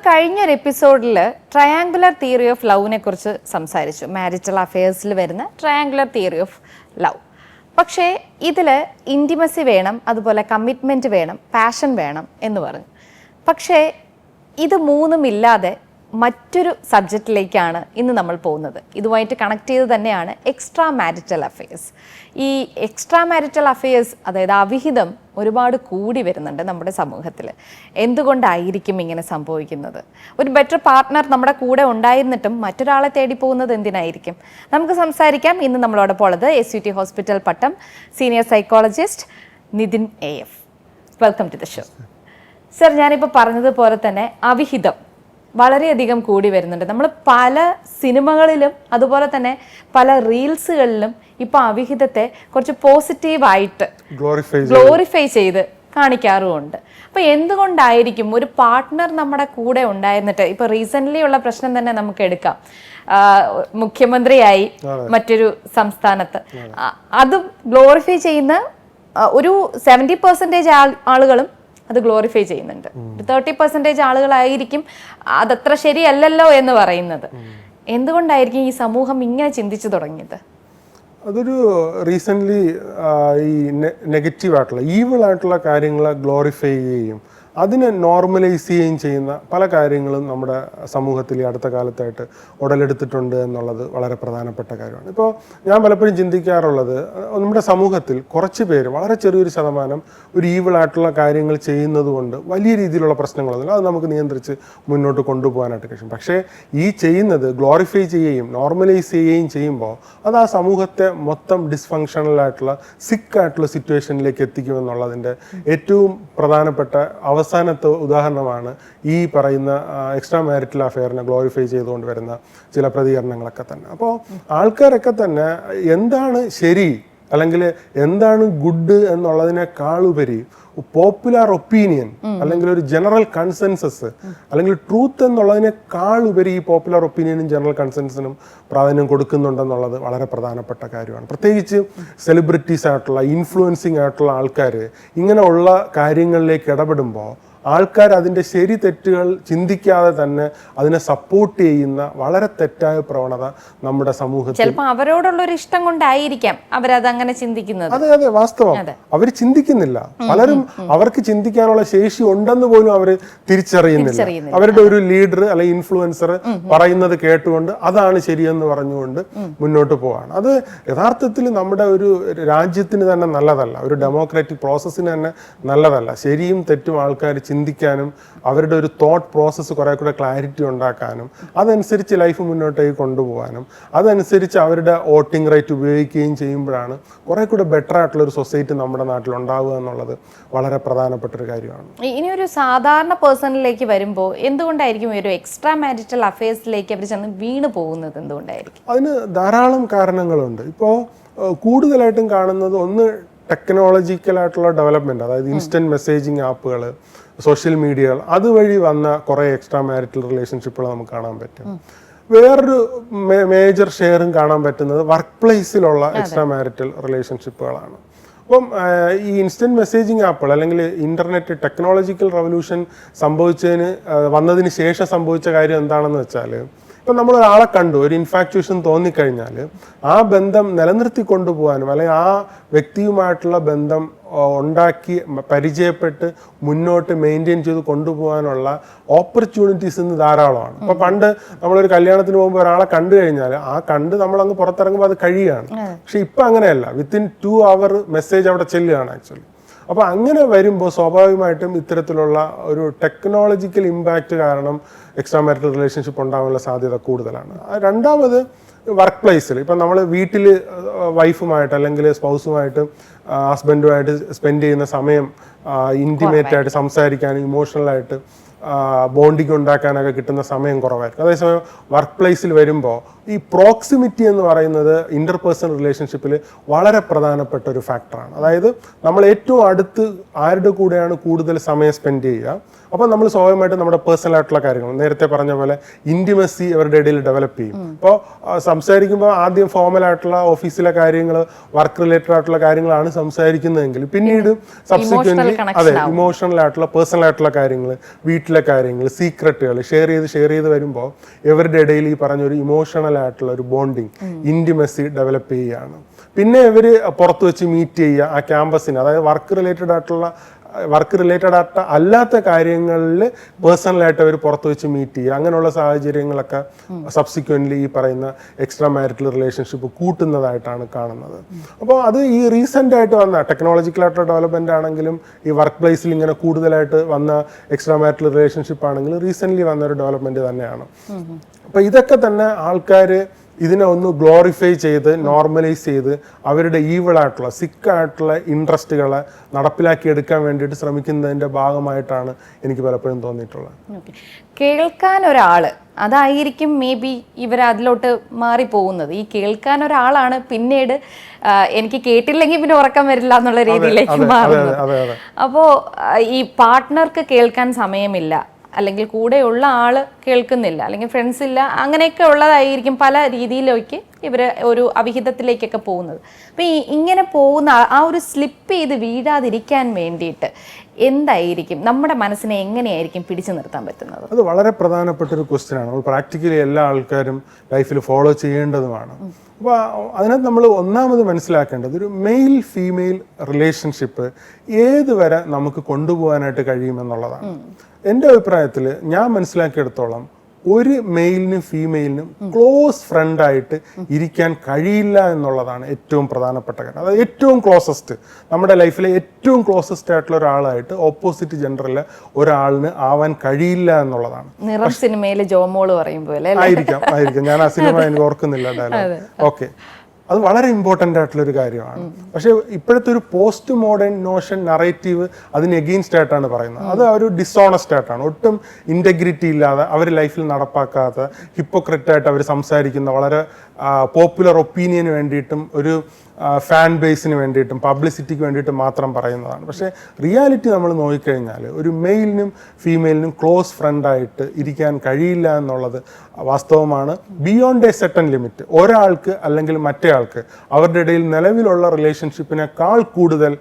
കഴിഞ്ഞൊരു എപ്പിസോഡിൽ triangular theory of ലവിനെ കുറിച്ച് സംസാരിച്ചു. മാരിറ്റൽ അഫെയർസിൽ വരുന്ന ട്രയാങ്കുലർ തിയറി ഓഫ് ലവ്. പക്ഷേ ഇതിൽ ഇൻറ്റിമസി വേണം, അതുപോലെ കമ്മിറ്റ്മെൻറ്റ് വേണം, പാഷൻ വേണം എന്ന് പറഞ്ഞു. പക്ഷേ ഇത് മൂന്നുമില്ലാതെ മറ്റൊരു സബ്ജക്റ്റിലേക്കാണ് ഇന്ന് നമ്മൾ പോകുന്നത്. ഇതുമായിട്ട് കണക്ട് ചെയ്ത് തന്നെയാണ് എക്സ്ട്രാ മാരിറ്റൽ അഫെയർസ്. ഈ എക്സ്ട്രാ മാരിറ്റൽ അഫെയർസ്, അതായത് അവിഹിതം, ഒരുപാട് കൂടി വരുന്നുണ്ട് നമ്മുടെ സമൂഹത്തിൽ. എന്തുകൊണ്ടായിരിക്കും ഇങ്ങനെ സംഭവിക്കുന്നത്? ഒരു ബെറ്റർ പാർട്ട്ണർ നമ്മുടെ കൂടെ ഉണ്ടായിരുന്നിട്ടും മറ്റൊരാളെ തേടി പോകുന്നത് എന്തിനായിരിക്കും? നമുക്ക് സംസാരിക്കാം. ഇന്ന് നമ്മളോടൊപ്പം ഉള്ളത് SUT hospital Pattom senior psychologist Nithin AF. Welcome to the show. Sir, ഞാനിപ്പോൾ പറഞ്ഞതുപോലെ തന്നെ അവിഹിതം വളരെയധികം കൂടി വരുന്നുണ്ട്. നമ്മൾ പല സിനിമകളിലും അതുപോലെ തന്നെ പല റീൽസുകളിലും ഇപ്പോൾ അവിഹിതത്തെ കുറച്ച് പോസിറ്റീവായിട്ട് ഗ്ലോറിഫൈ ചെയ്ത് കാണിക്കാറുമുണ്ട്. അപ്പോൾ എന്തുകൊണ്ടായിരിക്കും ഒരു പാർട്ട്ണർ നമ്മുടെ കൂടെ ഉണ്ടായിരുന്നിട്ട്, ഇപ്പോൾ റീസെൻ്റ്ലി ഉള്ള പ്രശ്നം തന്നെ നമുക്ക് എടുക്കാം. മുഖ്യമന്ത്രിയായി മറ്റൊരു സംസ്ഥാനത്ത്, അതും ഗ്ലോറിഫൈ ചെയ്യുന്ന ഒരു 70% ആളുകളും അത് ഗ്ലോറിഫൈ ചെയ്യുന്നുണ്ട്. 30% ആളുകളായിരിക്കും അതത്ര ശരിയല്ലല്ലോ എന്ന് പറയുന്നത്. എന്തുകൊണ്ടായിരിക്കും ഈ സമൂഹം ഇങ്ങനെ ചിന്തിച്ചു തുടങ്ങിയത്? അതൊരു റീസെൻ്റ്ലി ഈ നെഗറ്റീവ് ആയിട്ടുള്ള ഈവിൾ ആയിട്ടുള്ള കാര്യങ്ങളെ ഗ്ലോറിഫൈ ചെയ്യുകയും അതിനെ നോർമലൈസ് ചെയ്യുകയും ചെയ്യുന്ന പല കാര്യങ്ങളും നമ്മുടെ സമൂഹത്തിൽ ഈ അടുത്ത കാലത്തായിട്ട് ഉടലെടുത്തിട്ടുണ്ട് എന്നുള്ളത് വളരെ പ്രധാനപ്പെട്ട കാര്യമാണ്. ഇപ്പോൾ ഞാൻ പലപ്പോഴും ചിന്തിക്കാറുള്ളത്, നമ്മുടെ സമൂഹത്തിൽ കുറച്ച് പേര്, വളരെ ചെറിയൊരു ശതമാനം, ഒരു ഈവിൾ ആയിട്ടുള്ള കാര്യങ്ങൾ ചെയ്യുന്നത് കൊണ്ട് വലിയ രീതിയിലുള്ള പ്രശ്നങ്ങളൊന്നുമില്ല, അത് നമുക്ക് നിയന്ത്രിച്ച് മുന്നോട്ട് കൊണ്ടുപോകാനായിട്ട് കഴിയും. പക്ഷേ ഈ ചെയ്യുന്നത് ഗ്ലോറിഫൈ ചെയ്യുകയും നോർമലൈസ് ചെയ്യുകയും ചെയ്യുമ്പോൾ അത് ആ സമൂഹത്തെ മൊത്തം ഡിസ്ഫങ്ഷണലായിട്ടുള്ള സിക്കായിട്ടുള്ള സിറ്റുവേഷനിലേക്ക് എത്തിക്കുമെന്നുള്ളതിൻ്റെ ഏറ്റവും പ്രധാനപ്പെട്ട അവസാനത്തെ ഉദാഹരണമാണ് ഈ പറയുന്ന എക്സ്ട്രാ മാരിറ്റൽ അഫെയറിനെ ഗ്ലോറിഫൈ ചെയ്തുകൊണ്ട് വരുന്ന ചില പ്രതികരണങ്ങളൊക്കെ തന്നെ. അപ്പോൾ ആൾക്കാരൊക്കെ തന്നെ എന്താണ് ശരി അല്ലെങ്കിൽ എന്താണ് ഗുഡ് എന്നുള്ളതിനേക്കാളുപരി പോപ്പുലർ ഒപ്പീനിയൻ അല്ലെങ്കിൽ ഒരു ജനറൽ കൺസെൻസസ് അല്ലെങ്കിൽ ട്രൂത്ത് എന്നുള്ളതിനേക്കാളുപരി ഈ പോപ്പുലർ ഒപ്പീനിയനും ജനറൽ കൺസെൻസസിനും പ്രാധാന്യം കൊടുക്കുന്നുണ്ടെന്നുള്ളത് വളരെ പ്രധാനപ്പെട്ട കാര്യമാണ്. പ്രത്യേകിച്ച് സെലിബ്രിറ്റീസ് ആയിട്ടുള്ള, ഇൻഫ്ലുവൻസിങ് ആയിട്ടുള്ള ആൾക്കാർ ഇങ്ങനെയുള്ള കാര്യങ്ങളിലേക്ക് ഇടപെടുമ്പോൾ ആൾക്കാർ അതിൻ്റെ ശരി തെറ്റുകൾ ചിന്തിക്കാതെ തന്നെ അതിനെ സപ്പോർട്ട് ചെയ്യുന്ന വളരെ തെറ്റായ പ്രവണത നമ്മുടെ സമൂഹത്തിൽ, ചിലപ്പോൾ അവരോടുള്ളൊരു ഇഷ്ടം കൊണ്ടായിരിക്കാം അവരത് അങ്ങനെ ചിന്തിക്കുന്നത്. അതെ അതെ, വാസ്തവം. അവർ ചിന്തിക്കുന്നില്ല. പലരും അവർക്ക് ചിന്തിക്കാനുള്ള ശേഷി ഉണ്ടെന്ന് പോലും അവർ തിരിച്ചറിയുന്നില്ല. അവരുടെ ഒരു ലീഡർ അല്ലെങ്കിൽ ഇൻഫ്ലുവൻസർ പറയുന്നത് കേട്ടുകൊണ്ട് അതാണ് ശരിയെന്ന് പറഞ്ഞുകൊണ്ട് മുന്നോട്ട് പോവാണ്. അത് യഥാർത്ഥത്തിൽ നമ്മുടെ ഒരു രാജ്യത്തിന് തന്നെ നല്ലതല്ല, ഒരു ഡെമോക്രാറ്റിക് പ്രോസസ്സിന് തന്നെ നല്ലതല്ല. ശരിയും തെറ്റും ആൾക്കാർ ചിന്തിക്കാനും അവരുടെ ഒരു തോട്ട് പ്രോസസ്സ് കുറെ കൂടെ ക്ലാരിറ്റി ഉണ്ടാക്കാനും അതനുസരിച്ച് ലൈഫ് മുന്നോട്ടേക്ക് കൊണ്ടുപോകാനും അതനുസരിച്ച് അവരുടെ വോട്ടിംഗ് റൈറ്റ് ഉപയോഗിക്കുകയും ചെയ്യുമ്പോഴാണ് കുറെ കൂടെ ബെറ്റർ ആയിട്ടുള്ള ഒരു സൊസൈറ്റി നമ്മുടെ നാട്ടിൽ ഉണ്ടാവുക എന്നുള്ളത് വളരെ പ്രധാനപ്പെട്ട ഒരു കാര്യമാണ്. ഇനി ഒരു സാധാരണ പേഴ്സണിലേക്ക് വരുമ്പോൾ എന്തുകൊണ്ടായിരിക്കും ഒരു എക്സ്ട്രാ മാരിറ്റൽ അഫെയർസിലേക്ക് അവർ ചെന്ന് വീണ് പോകുന്നത്? എന്തുകൊണ്ടായിരിക്കും? അതിന് ധാരാളം കാരണങ്ങളുണ്ട്. ഇപ്പോൾ കൂടുതലായിട്ടും കാണുന്നത് ഒന്ന് ടെക്നോളജിക്കലായിട്ടുള്ള ഡെവലപ്മെൻറ്റ്, അതായത് ഇൻസ്റ്റൻറ്റ് മെസ്സേജിങ് ആപ്പുകൾ, സോഷ്യൽ മീഡിയകൾ, അതുവഴി വന്ന കുറേ എക്സ്ട്രാ മാരിറ്റൽ റിലേഷൻഷിപ്പുകൾ നമുക്ക് കാണാൻ പറ്റും. വേറൊരു മേജർ ഷെയറും കാണാൻ പറ്റുന്നത് വർക്ക് പ്ലേസിലുള്ള എക്സ്ട്രാ മാരിറ്റൽ റിലേഷൻഷിപ്പുകളാണ്. അപ്പം ഈ ഇൻസ്റ്റൻറ്റ് മെസ്സേജിങ് ആപ്പുകൾ അല്ലെങ്കിൽ ഇൻ്റർനെറ്റ് ടെക്നോളജിക്കൽ റവല്യൂഷൻ വന്നതിന് ശേഷം സംഭവിച്ച കാര്യം എന്താണെന്ന് വെച്ചാൽ, ഇപ്പം നമ്മൾ ഒരാളെ കണ്ടു, ഒരു ഇൻഫാക്ച്വേഷൻ തോന്നിക്കഴിഞ്ഞാൽ ആ ബന്ധം നിലനിർത്തി കൊണ്ടുപോകാനും അല്ലെങ്കിൽ ആ വ്യക്തിയുമായിട്ടുള്ള ബന്ധം ഉണ്ടാക്കി പരിചയപ്പെട്ട് മുന്നോട്ട് മെയിൻറ്റെയിൻ ചെയ്ത് കൊണ്ടുപോകാനുള്ള ഓപ്പർച്യൂണിറ്റീസ് ഇന്ന് ധാരാളമാണ്. അപ്പോൾ പണ്ട് നമ്മളൊരു കല്യാണത്തിന് പോകുമ്പോൾ ഒരാളെ കണ്ടു കഴിഞ്ഞാൽ നമ്മളങ്ങ് പുറത്തിറങ്ങുമ്പോൾ അത് കഴിയുകയാണ്. പക്ഷെ ഇപ്പം അങ്ങനെയല്ല, വിത്തിൻ 2 hour മെസ്സേജ് അവിടെ ചെല്ലുകയാണ് ആക്ച്വലി. അപ്പോൾ അങ്ങനെ വരുമ്പോൾ സ്വാഭാവികമായിട്ടും ഇത്തരത്തിലുള്ള ഒരു ടെക്നോളജിക്കൽ ഇമ്പാക്റ്റ് കാരണം എക്സ്ട്രാ മാരിറ്റൽ റിലേഷൻഷിപ്പ് ഉണ്ടാകാനുള്ള സാധ്യത കൂടുതലാണ്. രണ്ടാമത് വർക്ക് പ്ലേസിൽ, ഇപ്പം നമ്മൾ വീട്ടിൽ വൈഫുമായിട്ട് അല്ലെങ്കിൽ സ്പൗസുമായിട്ട് ഹസ്ബൻഡുമായിട്ട് സ്പെൻഡ് ചെയ്യുന്ന സമയം ഇൻറ്റിമേറ്റ് ആയിട്ട് സംസാരിക്കാനും ഇമോഷണലായിട്ട് ബോണ്ടിങ് ഉണ്ടാക്കാനൊക്കെ കിട്ടുന്ന സമയം കുറവായിരിക്കും. അതേസമയം വർക്ക് പ്ലേസിൽ വരുമ്പോൾ ഈ പ്രോക്സിമിറ്റി എന്ന് പറയുന്നത് ഇന്റർപേഴ്സണൽ റിലേഷൻഷിപ്പിൽ വളരെ പ്രധാനപ്പെട്ട ഒരു ഫാക്ടറാണ്. അതായത് നമ്മൾ ഏറ്റവും അടുത്ത് ആരുടെ കൂടെയാണ് കൂടുതൽ സമയം സ്പെൻഡ് ചെയ്യുക, അപ്പോൾ നമ്മൾ സ്വാഭാവികമായിട്ടും നമ്മുടെ പേഴ്സണൽ ആയിട്ടുള്ള കാര്യങ്ങൾ, നേരത്തെ പറഞ്ഞ പോലെ ഇൻറ്റിമസി അവരുടെ ഇടയിൽ ഡെവലപ്പ് ചെയ്യും. അപ്പോൾ സംസാരിക്കുമ്പോൾ ആദ്യം ഫോർമൽ ആയിട്ടുള്ള ഓഫീസിലെ കാര്യങ്ങൾ, വർക്ക് റിലേറ്റഡ് ആയിട്ടുള്ള കാര്യങ്ങളാണ് സംസാരിക്കുന്നതെങ്കിൽ പിന്നീട് സബ്സിക്വൻ്റ്ലി അതെ ഇമോഷണൽ ആയിട്ടുള്ള പേഴ്സണൽ ആയിട്ടുള്ള കാര്യങ്ങൾ, വീട്ടിൽ വീട്ടിലെ കാര്യങ്ങൾ, സീക്രട്ടുകൾ ഷെയർ ചെയ്ത് വരുമ്പോൾ ഇവരുടെ ഇടയിൽ ഈ പറഞ്ഞൊരു ഇമോഷണൽ ആയിട്ടുള്ള ഒരു ബോണ്ടിങ്, ഇൻറ്റിമസി ഡെവലപ്പ് ചെയ്യുകയാണ്. പിന്നെ ഇവർ പുറത്ത് വെച്ച് മീറ്റ് ചെയ്യുക, ആ ക്യാമ്പസിന്, അതായത് വർക്ക് റിലേറ്റഡ് ആയിട്ട് അല്ലാത്ത കാര്യങ്ങളിൽ പേഴ്സണലായിട്ട് അവർ പുറത്ത് വെച്ച് മീറ്റ് ചെയ്യുക, അങ്ങനെയുള്ള സാഹചര്യങ്ങളൊക്കെ സബ്സിക്വൻ്റ്ലി ഈ പറയുന്ന എക്സ്ട്രാ മാരിറ്റൽ റിലേഷൻഷിപ്പ് കൂട്ടുന്നതായിട്ടാണ് കാണുന്നത്. അപ്പോൾ അത് ഈ റീസെൻ്റ് ആയിട്ട് വന്ന ടെക്നോളജിക്കലായിട്ടുള്ള ഡെവലപ്മെൻ്റ് ആണെങ്കിലും ഈ വർക്ക് പ്ലേസിൽ ഇങ്ങനെ കൂടുതലായിട്ട് വന്ന എക്സ്ട്രാ മാരിറ്റൽ റിലേഷൻഷിപ്പ് ആണെങ്കിലും റീസെൻ്റ്ലി വന്ന ഒരു ഡെവലപ്മെൻറ്റ് തന്നെയാണ്. അപ്പോൾ ഇതൊക്കെ തന്നെ ആൾക്കാർ ഇതിനെ ഒന്ന് ഗ്ലോറിഫൈ ചെയ്ത് നോർമലൈസ് ചെയ്ത് അവരുടെ ഈവിളായിട്ടുള്ള സിക്കായിട്ടുള്ള ഇൻട്രസ്റ്റുകളെ നടപ്പിലാക്കി എടുക്കാൻ വേണ്ടിയിട്ട് ശ്രമിക്കുന്നതിൻ്റെ ഭാഗമായിട്ടാണ് എനിക്ക് പലപ്പോഴും തോന്നിയിട്ടുള്ളത്. കേൾക്കാൻ ഒരാള്, അതായിരിക്കും മേ ബി ഇവർ അതിലോട്ട് മാറിപ്പോകുന്നത്. ഈ കേൾക്കാൻ ഒരാളാണ് പിന്നീട് എനിക്ക് കേട്ടില്ലെങ്കിൽ പിന്നെ ഉറക്കം വരില്ല എന്നുള്ള രീതിയിലേക്ക് മാറുന്നത്. അപ്പോൾ ഈ പാർട്ട്ണർക്ക് കേൾക്കാൻ സമയമില്ല, അല്ലെങ്കിൽ കൂടെയുള്ള ആള് കേൾക്കുന്നില്ല, അല്ലെങ്കിൽ ഫ്രണ്ട്സ് ഇല്ല, അങ്ങനെയൊക്കെ ഉള്ളതായിരിക്കും പല രീതിയിലേക്ക് ഇവർ ഒരു അവിഹിതത്തിലേക്കൊക്കെ പോകുന്നത്. അപ്പം ഇങ്ങനെ പോകുന്ന ആ ഒരു സ്ലിപ്പ് ചെയ്ത് വീഴാതിരിക്കാൻ വേണ്ടിയിട്ട് എന്തായിരിക്കും നമ്മുടെ മനസ്സിനെ എങ്ങനെയായിരിക്കും പിടിച്ചു നിർത്താൻ പറ്റുന്നത്? അത് വളരെ പ്രധാനപ്പെട്ട ഒരു ക്വസ്റ്റ്യൻ ആണ്. പ്രാക്ടിക്കലി എല്ലാ ആൾക്കാരും ലൈഫിൽ ഫോളോ ചെയ്യേണ്ടതുമാണ്. അപ്പോൾ അതിനകത്ത് നമ്മൾ ഒന്നാമത് മനസ്സിലാക്കേണ്ടത് ഒരു മെയിൽ ഫീമെയിൽ റിലേഷൻഷിപ്പ് ഏതുവരെ നമുക്ക് കൊണ്ടുപോകാനായിട്ട് കഴിയുമെന്നുള്ളതാണ്. എൻ്റെ അഭിപ്രായത്തിൽ ഞാൻ മനസ്സിലാക്കിയെടുത്തോളം ഒരു മെയിലിനും ഫീമെയിലിനും ക്ലോസ് ഫ്രണ്ടായിട്ട് ഇരിക്കാൻ കഴിയില്ല എന്നുള്ളതാണ് ഏറ്റവും പ്രധാനപ്പെട്ട കാര്യം. അതായത് ഏറ്റവും ക്ലോസസ്റ്റ്, നമ്മുടെ ലൈഫിലെ ഏറ്റവും ക്ലോസസ്റ്റ് ആയിട്ടുള്ള ഒരാളായിട്ട് ഓപ്പോസിറ്റ് ജെൻഡറിലെ ഒരാളിന് ആവാൻ കഴിയില്ല എന്നുള്ളതാണ്. നിറം സിനിമയിലെ ജോമോള് പറയുമ്പോൾ ആയിരിക്കാം. ഞാൻ ആ സിനിമ എനിക്ക് ഓർക്കുന്നില്ല ഡയലോഗ്. ഓക്കെ, അത് വളരെ ഇമ്പോർട്ടൻ്റ് ആയിട്ടുള്ളൊരു കാര്യമാണ്. പക്ഷേ ഇപ്പോഴത്തെ ഒരു പോസ്റ്റ് മോഡേൺ നോഷൻ നറേറ്റീവ് അതിന് എഗെയിൻസ്റ്റ് ആയിട്ടാണ് പറയുന്നത്. അത് ഒരു ഡിസോണസ്റ്റ് ആയിട്ടാണ്, ഒട്ടും ഇൻറ്റഗ്രിറ്റി ഇല്ലാതെ അവർ ലൈഫിൽ നടപ്പാക്കാത്ത, ഹിപ്പോക്രറ്റായിട്ട് അവർ സംസാരിക്കുന്ന, വളരെ പോപ്പുലർ ഒപ്പീനിയന് വേണ്ടിയിട്ടും ഒരു ഫാൻ ബേസിന് വേണ്ടിയിട്ടും പബ്ലിസിറ്റിക്ക് വേണ്ടിയിട്ടും മാത്രം പറയുന്നതാണ്. പക്ഷേ റിയാലിറ്റി നമ്മൾ നോക്കിക്കഴിഞ്ഞാൽ ഒരു മെയിലിനും ഫീമെയിലിനും ക്ലോസ് ഫ്രണ്ടായിട്ട് ഇരിക്കാൻ കഴിയില്ല എന്നുള്ളത് വാസ്തവമാണ്. ബിയോണ്ട് എ സെർട്ടൻ ലിമിറ്റ് ഒരാൾക്ക് അല്ലെങ്കിൽ മറ്റേ ആൾക്ക് അവരുടെ ഇടയിൽ നിലവിലുള്ള റിലേഷൻഷിപ്പിനേക്കാൾ കൂടുതൽ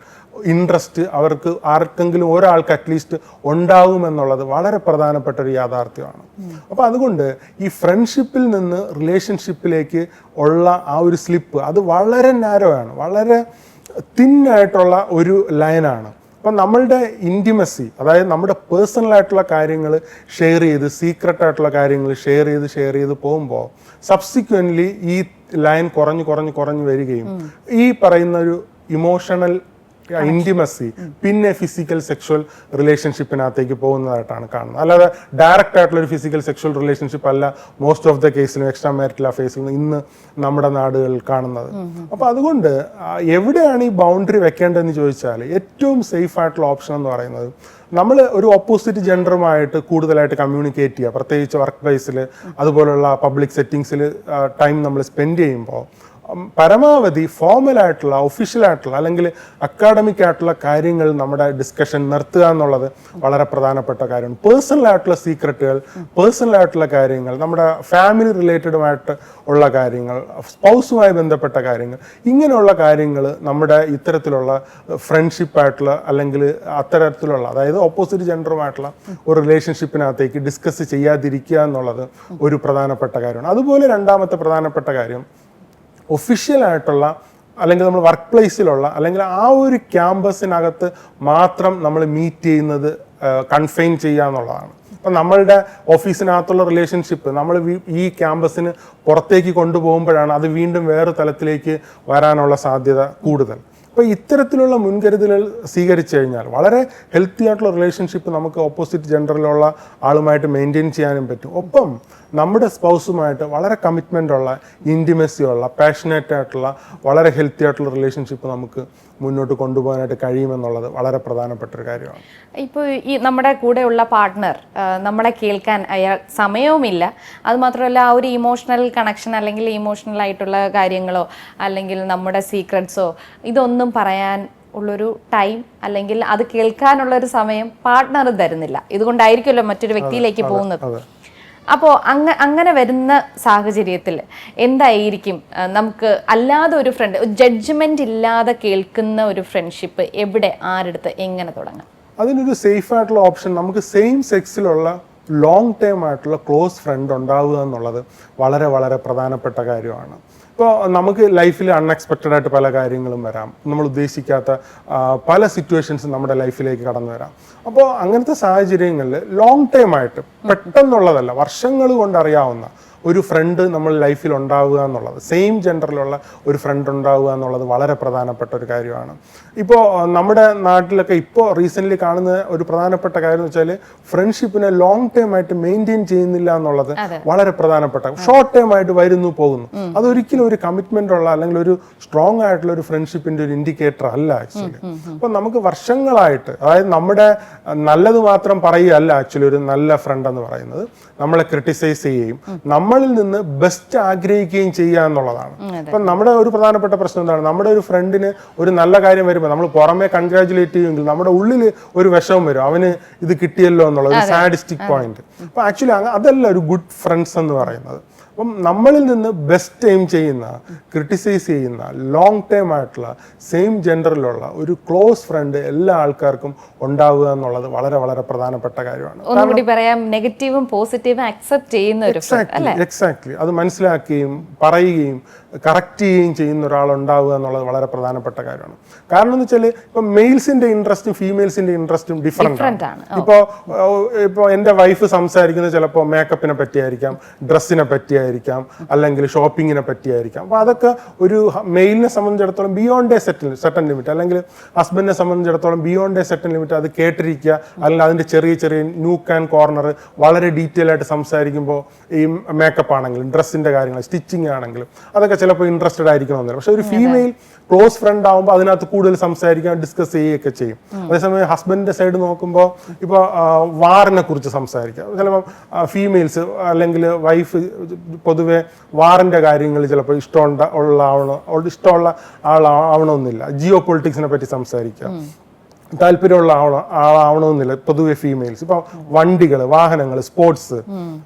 ഇൻട്രസ്റ്റ് അവർക്ക് ആർക്കെങ്കിലും ഒരാൾക്ക് അറ്റ്ലീസ്റ്റ് ഉണ്ടാകുമെന്നുള്ളത് വളരെ പ്രധാനപ്പെട്ട ഒരു യാഥാർത്ഥ്യമാണ്. അപ്പോൾ അതുകൊണ്ട് ഈ ഫ്രണ്ട്ഷിപ്പിൽ നിന്ന് റിലേഷൻഷിപ്പിലേക്ക് ഉള്ള ആ ഒരു സ്ലിപ്പ് അത് വളരെ നാരോ ആണ്, വളരെ തിന്നായിട്ടുള്ള ഒരു ലൈനാണ്. അപ്പം നമ്മളുടെ ഇൻറ്റിമസി, അതായത് നമ്മുടെ പേഴ്സണലായിട്ടുള്ള കാര്യങ്ങൾ ഷെയർ ചെയ്ത്, സീക്രട്ടായിട്ടുള്ള കാര്യങ്ങൾ ഷെയർ ചെയ്ത് പോകുമ്പോൾ സബ്സിക്വൻ്റ്ലി ഈ ലൈൻ കുറഞ്ഞു വരികയും ഈ പറയുന്ന ഒരു ഇമോഷണൽ ഇൻറ്റിമസി പിന്നെ ഫിസിക്കൽ സെക്ഷൽ റിലേഷൻഷിപ്പിനകത്തേക്ക് പോകുന്നതായിട്ടാണ് കാണുന്നത്. അല്ലാതെ ഡയറക്റ്റ് ആയിട്ടുള്ള ഒരു ഫിസിക്കൽ സെക്ഷൽ റിലേഷൻഷിപ്പ് അല്ല മോസ്റ്റ് ഓഫ് ദ കേസിലും എക്സ്ട്രാ മാരിറ്റൽ അഫയേഴ്സിലും ഇന്ന് നമ്മുടെ നാടുകളിൽ കാണുന്നത്. അപ്പോൾ അതുകൊണ്ട് എവിടെയാണ് ഈ ബൗണ്ടറി വെക്കേണ്ടതെന്ന് ചോദിച്ചാൽ ഏറ്റവും സേഫ് ആയിട്ടുള്ള ഓപ്ഷൻ എന്ന് പറയുന്നത് നമ്മൾ ഒരു ഓപ്പോസിറ്റ് ജെൻഡറുമായിട്ട് കൂടുതലായിട്ട് കമ്മ്യൂണിക്കേറ്റ് ചെയ്യുക, പ്രത്യേകിച്ച് വർക്ക് പ്ലേസിൽ അതുപോലുള്ള പബ്ലിക് സെറ്റിങ്സിൽ ടൈം നമ്മൾ സ്പെൻഡ് ചെയ്യുമ്പോൾ പരമാവധി ഫോർമലായിട്ടുള്ള, ഒഫീഷ്യലായിട്ടുള്ള അല്ലെങ്കിൽ അക്കാഡമിക് ആയിട്ടുള്ള കാര്യങ്ങൾ നമ്മുടെ ഡിസ്കഷൻ നിർത്തുക എന്നുള്ളത് വളരെ പ്രധാനപ്പെട്ട കാര്യമാണ്. പേഴ്സണലായിട്ടുള്ള സീക്രട്ടുകൾ, പേഴ്സണലായിട്ടുള്ള കാര്യങ്ങൾ, നമ്മുടെ ഫാമിലി റിലേറ്റഡുമായിട്ട് ഉള്ള കാര്യങ്ങൾ, സ്പൗസുമായി ബന്ധപ്പെട്ട കാര്യങ്ങൾ, ഇങ്ങനെയുള്ള കാര്യങ്ങൾ നമ്മുടെ ഇത്തരത്തിലുള്ള ഫ്രണ്ട്ഷിപ്പായിട്ടുള്ള അല്ലെങ്കിൽ അത്തരത്തിലുള്ള, അതായത് ഓപ്പോസിറ്റ് ജെൻഡറുമായിട്ടുള്ള ഒരു റിലേഷൻഷിപ്പിനകത്തേക്ക് ഡിസ്കസ് ചെയ്യാതിരിക്കുക എന്നുള്ളത് ഒരു പ്രധാനപ്പെട്ട കാര്യമാണ്. അതുപോലെ രണ്ടാമത്തെ പ്രധാനപ്പെട്ട കാര്യം ഒഫീഷ്യലായിട്ടുള്ള അല്ലെങ്കിൽ നമ്മൾ വർക്ക് പ്ലേസിലുള്ള അല്ലെങ്കിൽ ആ ഒരു ക്യാമ്പസിനകത്ത് മാത്രം നമ്മൾ മീറ്റ് ചെയ്യുന്നത് കൺഫൈൻ ചെയ്യുക എന്നുള്ളതാണ്. അപ്പം നമ്മളുടെ ഓഫീസിനകത്തുള്ള റിലേഷൻഷിപ്പ് നമ്മൾ ഈ ക്യാമ്പസിന് പുറത്തേക്ക് കൊണ്ടുപോകുമ്പോഴാണ് അത് വീണ്ടും വേറെ തലത്തിലേക്ക് വരാനുള്ള സാധ്യത കൂടുതൽ. അപ്പോൾ ഇത്തരത്തിലുള്ള മുൻകരുതലുകൾ സ്വീകരിച്ചു കഴിഞ്ഞാൽ വളരെ ഹെൽത്തി ആയിട്ടുള്ള റിലേഷൻഷിപ്പ് നമുക്ക് ഓപ്പോസിറ്റ് ജെൻഡറിലുള്ള ആളുമായിട്ട് മെയിൻറ്റെയിൻ ചെയ്യാനും പറ്റും. ഒപ്പം നമ്മുടെ സ്പൗസുമായിട്ട് വളരെ കമ്മിറ്റ്മെൻ്റ് ഉള്ള, ഇൻറ്റിമസി ഉള്ള, പാഷനേറ്റ് ആയിട്ടുള്ള, വളരെ ഹെൽത്തി ആയിട്ടുള്ള റിലേഷൻഷിപ്പ് നമുക്ക് മുന്നോട്ട് കൊണ്ടുപോകാനായിട്ട് കഴിയുമെന്നുള്ളത് വളരെ പ്രധാനപ്പെട്ട ഒരു കാര്യമാണ്. ഇപ്പോൾ ഈ നമ്മുടെ കൂടെയുള്ള പാർട്ട്ണർ നമ്മളെ കേൾക്കാൻ അയാൾ സമയവുമില്ല, അതുമാത്രമല്ല ആ ഒരു ഇമോഷണൽ കണക്ഷൻ അല്ലെങ്കിൽ ഇമോഷണൽ ആയിട്ടുള്ള കാര്യങ്ങളോ അല്ലെങ്കിൽ നമ്മുടെ സീക്രട്ട്സോ ഇതൊന്നും പറയാൻ ഉള്ളൊരു ടൈം അല്ലെങ്കിൽ അത് കേൾക്കാനുള്ളൊരു സമയം പാർട്ട്ണർ തരുന്നില്ല. ഇതുകൊണ്ടായിരിക്കുമല്ലോ മറ്റൊരു വ്യക്തിയിലേക്ക് പോകുന്നത്. അപ്പോൾ അങ്ങനെ വരുന്ന സാഹചര്യത്തിൽ എന്തായിരിക്കും നമുക്ക് അല്ലാതെ ഒരു ഫ്രണ്ട്, ജഡ്ജ്മെന്റ് ഇല്ലാതെ കേൾക്കുന്ന ഒരു ഫ്രണ്ട്ഷിപ്പ് എവിടെ, ആരെടുത്ത്, എങ്ങനെ തുടങ്ങാം? അതിനൊരു സേഫ് ആയിട്ടുള്ള ഓപ്ഷൻ നമുക്ക് സെയിം സെക്സിലുള്ള ലോങ് ടേം ആയിട്ടുള്ള ക്ലോസ് ഫ്രണ്ട് ഉണ്ടാവുക എന്നുള്ളത് വളരെ വളരെ പ്രധാനപ്പെട്ട കാര്യമാണ്. ഇപ്പോൾ നമുക്ക് ലൈഫിൽ അൺഎക്സ്പെക്റ്റഡ് ആയിട്ട് പല കാര്യങ്ങളും വരാം, നമ്മൾ ഉദ്ദേശിക്കാത്ത പല സിറ്റുവേഷൻസും നമ്മുടെ ലൈഫിലേക്ക് കടന്നു വരാം. അപ്പോൾ അങ്ങനത്തെ സാഹചര്യങ്ങളിൽ ലോങ് ടൈം ആയിട്ട് പെട്ടെന്നുള്ളതല്ല, വർഷങ്ങൾ കൊണ്ട് അറിയാവുന്ന ഒരു ഫ്രണ്ട് നമ്മൾ ലൈഫിൽ ഉണ്ടാവുക എന്നുള്ളത്, സെയിം ജെൻഡറിലുള്ള ഒരു ഫ്രണ്ട് ഉണ്ടാവുക എന്നുള്ളത് വളരെ പ്രധാനപ്പെട്ട ഒരു കാര്യമാണ്. ഇപ്പോൾ നമ്മുടെ നാട്ടിലൊക്കെ ഇപ്പോൾ റീസെൻ്റ്ലി കാണുന്ന ഒരു പ്രധാനപ്പെട്ട കാര്യം എന്ന് വെച്ചാൽ ഫ്രണ്ട്ഷിപ്പിനെ ലോങ് ടൈം ആയിട്ട് മെയിൻറ്റെയിൻ ചെയ്യുന്നില്ല എന്നുള്ളത് വളരെ പ്രധാനപ്പെട്ട, ഷോർട്ട് ടൈം ആയിട്ട് വരുന്നു പോകുന്നു. അതൊരിക്കലും ഒരു കമ്മിറ്റ്മെൻ്റ് ഉള്ള അല്ലെങ്കിൽ ഒരു സ്ട്രോങ് ആയിട്ടുള്ള ഒരു ഫ്രണ്ട്ഷിപ്പിൻ്റെ ഒരു ഇൻഡിക്കേറ്റർ അല്ല ആക്ച്വലി. അപ്പം നമുക്ക് വർഷങ്ങളായിട്ട്, അതായത് നമ്മുടെ നല്ലത് മാത്രം പറയുകയല്ല ആക്ച്വലി ഒരു നല്ല ഫ്രണ്ട് എന്ന് പറയുന്നത്, നമ്മളെ ക്രിട്ടിസൈസ് ചെയ്യുകയും നമ്മളിൽ നിന്ന് ബെസ്റ്റ് ആഗ്രഹിക്കുകയും ചെയ്യുക എന്നുള്ളതാണ്. അപ്പം നമ്മുടെ ഒരു പ്രധാനപ്പെട്ട പ്രശ്നം എന്താണ്, നമ്മുടെ ഒരു ഫ്രണ്ടിന് ഒരു നല്ല കാര്യം വരുമ്പോൾ നമ്മൾ പുറമെ കൺഗ്രാജുലേറ്റ് ചെയ്യുമെങ്കിൽ നമ്മുടെ ഉള്ളിൽ ഒരു വിഷമം വരും, അവന് ഇത് കിട്ടിയല്ലോ എന്നുള്ള ഒരു സാഡിസ്റ്റിക് പോയിന്റ്. അപ്പം ആക്ച്വലി അതല്ല ഒരു ഗുഡ് ഫ്രണ്ട്സ് എന്ന് പറയുന്നത്. അപ്പം നമ്മളിൽ നിന്ന് ബെസ്റ്റ് എയിം ചെയ്യുന്ന, ക്രിട്ടിസൈസ് ചെയ്യുന്ന, ലോങ് ടൈം ആയിട്ടുള്ള സെയിം ജെൻഡറിലുള്ള ഒരു ക്ലോസ് ഫ്രണ്ട് എല്ലാ ആൾക്കാർക്കും ഉണ്ടാവുക എന്നുള്ളത് വളരെ വളരെ പ്രധാനപ്പെട്ട കാര്യമാണ്. ഒന്നുകൂടി പറയാം, നെഗറ്റീവും പോസിറ്റീവും അക്സെപ്റ്റ് ചെയ്യുന്ന ഒരു എക്സാക്ട്ലി അത് മനസ്സിലാക്കുകയും പറയുകയും കറക്റ്റ് ചെയ്യുകയും ചെയ്യുന്ന ഒരാൾ ഉണ്ടാവുക എന്നുള്ളത് വളരെ പ്രധാനപ്പെട്ട കാര്യമാണ്. കാരണം എന്ന് വെച്ചാൽ ഇപ്പം മെയിൽസിന്റെ ഇൻട്രസ്റ്റും ഫീമെയിൽസിന്റെ ഇൻട്രസ്റ്റും ഡിഫറെന്റ് ആണ്. ഇപ്പോൾ എൻ്റെ വൈഫ് സംസാരിക്കുന്നത് ചിലപ്പോൾ മേക്കപ്പിനെ പറ്റിയായിരിക്കാം, ഡ്രസ്സിനെ പറ്റിയായിരിക്കാം, അല്ലെങ്കിൽ ഷോപ്പിങ്ങിനെ പറ്റിയായിരിക്കാം. അപ്പോൾ അതൊക്കെ ഒരു മെയിലിനെ സംബന്ധിച്ചിടത്തോളം ബിയോണ്ട് എ സെറ്റൻ ലിമിറ്റ്, അല്ലെങ്കിൽ ഹസ്ബൻഡിനെ സംബന്ധിച്ചിടത്തോളം ബിയോണ്ട് എ സെറ്റൻ ലിമിറ്റ് അത് കേട്ടിരിക്കുക, അല്ലെങ്കിൽ അതിൻ്റെ ചെറിയ ചെറിയ നൂക്ക് ആൻഡ് കോർണർ വളരെ ഡീറ്റെയിൽ ആയിട്ട് സംസാരിക്കുമ്പോൾ ഈ മേക്കപ്പ് ആണെങ്കിലും ഡ്രസ്സിൻ്റെ കാര്യങ്ങൾ, സ്റ്റിച്ചിങ് ആണെങ്കിലും അതൊക്കെ ചിലപ്പോൾ ഇൻട്രസ്റ്റഡ് ആയിരിക്കണമെന്നില്ല. പക്ഷെ ഒരു ഫീമെയിൽ ക്ലോസ് ഫ്രണ്ട് ആകുമ്പോൾ അതിനകത്ത് കൂടുതൽ സംസാരിക്കാൻ, ഡിസ്കസ് ചെയ്യുകയൊക്കെ ചെയ്യും. അതേസമയം ഹസ്ബൻഡിന്റെ സൈഡ് നോക്കുമ്പോൾ ഇപ്പോൾ വാറിനെ കുറിച്ച് സംസാരിക്കാം. ചിലപ്പോൾ ഫീമെയിൽസ് അല്ലെങ്കിൽ വൈഫ് പൊതുവെ വാറിന്റെ കാര്യങ്ങൾ ചിലപ്പോൾ ഇഷ്ടമുള്ള ആളാവണമെന്നില്ല. ജിയോ പൊളിറ്റിക്സിനെ പറ്റി സംസാരിക്കാം, താല്പര്യമുള്ള ആളാവണമെന്നില്ല പൊതുവെ ഫീമെയിൽസ്. ഇപ്പം വണ്ടികൾ, വാഹനങ്ങൾ, സ്പോർട്സ്,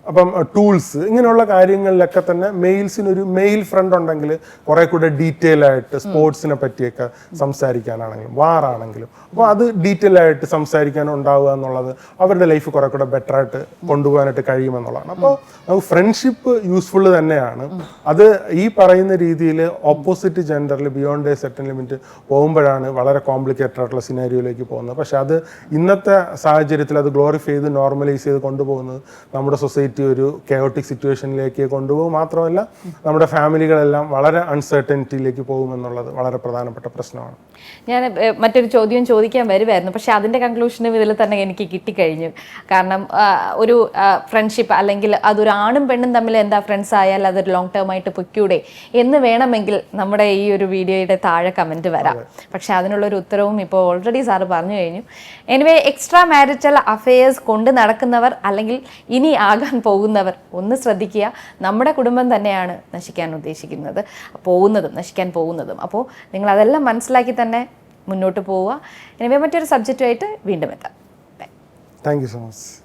അപ്പം ടൂൾസ്, ഇങ്ങനെയുള്ള കാര്യങ്ങളിലൊക്കെ തന്നെ മെയിൽസിനൊരു മെയിൽ ഫ്രണ്ട് ഉണ്ടെങ്കിൽ കുറെ കൂടെ ഡീറ്റെയിൽ ആയിട്ട് സ്പോർട്സിനെ പറ്റിയൊക്കെ സംസാരിക്കാനാണെങ്കിലും വാറാണെങ്കിലും അപ്പോൾ അത് ഡീറ്റെയിൽ ആയിട്ട് സംസാരിക്കാൻ ഉണ്ടാവുക എന്നുള്ളത് അവരുടെ ലൈഫ് കുറെ കൂടെ ബെറ്റർ ആയിട്ട് കൊണ്ടുപോകാനായിട്ട് കഴിയുമെന്നുള്ളതാണ്. അപ്പോൾ നമുക്ക് ഫ്രണ്ട്ഷിപ്പ് യൂസ്ഫുൾ തന്നെയാണ്. അത് ഈ പറയുന്ന രീതിയിൽ ഓപ്പോസിറ്റ് ജെൻഡറിൽ ബിയോണ്ട് എ സെർട്ടൻ ലിമിറ്റ് പോകുമ്പോഴാണ് വളരെ കോംപ്ലിക്കേറ്റഡ് ആയിട്ടുള്ള സിനാരിയോയിലേക്ക് പോകുന്നത്. പക്ഷെ അത് ഇന്നത്തെ സാഹചര്യത്തിൽ അത് ഗ്ലോറിഫൈ ചെയ്ത് നോർമലൈസ് ചെയ്ത് കൊണ്ടുപോകുന്നത് നമ്മുടെ സൊസൈറ്റി ഒരു കെയോട്ടിക് സിറ്റുവേഷനിലേക്ക് കൊണ്ടുപോകും. മാത്രമല്ല നമ്മുടെ ഫാമിലികളെല്ലാം വളരെ അൺസർട്ടനിറ്റിയിലേക്ക് പോകുമെന്നുള്ളത് വളരെ പ്രധാനപ്പെട്ട പ്രശ്നമാണ്. ഞാൻ മറ്റൊരു ചോദ്യം ചോദിക്കാൻ വരുമായിരുന്നു, പക്ഷെ അതിൻ്റെ കൺക്ലൂഷനും ഇതിൽ തന്നെ എനിക്ക് കിട്ടിക്കഴിഞ്ഞു. കാരണം ഒരു ഫ്രണ്ട്ഷിപ്പ് അല്ലെങ്കിൽ അതൊരു ആണും പെണ്ണും തമ്മിൽ എന്താ ഫ്രണ്ട്സ് ആയാൽ അതൊരു ലോങ് ടേം ആയിട്ട് പൊയ്ക്കൂടെ എന്ന് വേണമെങ്കിൽ നമ്മുടെ ഈ ഒരു വീഡിയോയുടെ താഴെ കമൻറ്റ് വരാം. പക്ഷെ അതിനുള്ളൊരു ഉത്തരവും ഇപ്പോൾ ഓൾറെഡി സാറ് പറഞ്ഞു കഴിഞ്ഞു. എനിവേ, എക്സ്ട്രാ മാരിറ്റൽ അഫെയേഴ്സ് കൊണ്ട് നടക്കുന്നവർ അല്ലെങ്കിൽ ഇനി ആകാൻ പോകുന്നവർ ഒന്ന് ശ്രദ്ധിക്കുക. നമ്മുടെ കുടുംബം തന്നെയാണ് നശിക്കാൻ പോകുന്നതും. അപ്പോൾ നിങ്ങൾ അതെല്ലാം മനസ്സിലാക്കി തന്നെ മുന്നോട്ട് പോവുക. എനിവേ, മറ്റൊരു സബ്ജക്റ്റുമായിട്ട് വീണ്ടും എത്താം. Thank you so much.